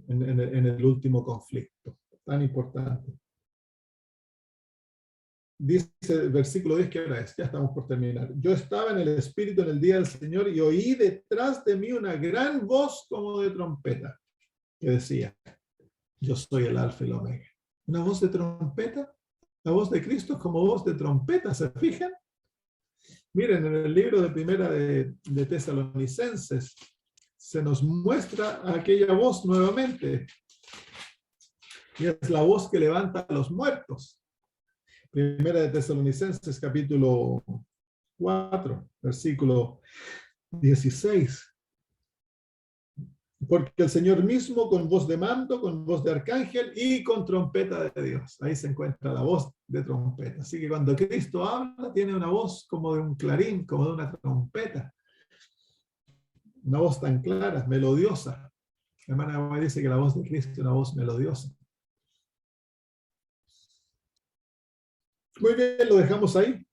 en el último conflicto, tan importante. Dice el versículo 10, que ahora es, ya estamos por terminar. Yo estaba en el Espíritu en el día del Señor y oí detrás de mí una gran voz como de trompeta, que decía: yo soy el Alfa y el Omega. Una voz de trompeta. La voz de Cristo es como voz de trompeta, ¿se fijan? Miren, en el libro de Primera de Tesalonicenses se nos muestra aquella voz nuevamente. Y es la voz que levanta a los muertos. Primera de Tesalonicenses, capítulo 4, versículo 16. Porque el Señor mismo con voz de mando, con voz de arcángel y con trompeta de Dios. Ahí se encuentra la voz de trompeta. Así que cuando Cristo habla, tiene una voz como de un clarín, como de una trompeta. Una voz tan clara, melodiosa. La hermana me dice que la voz de Cristo es una voz melodiosa. Muy bien, lo dejamos ahí.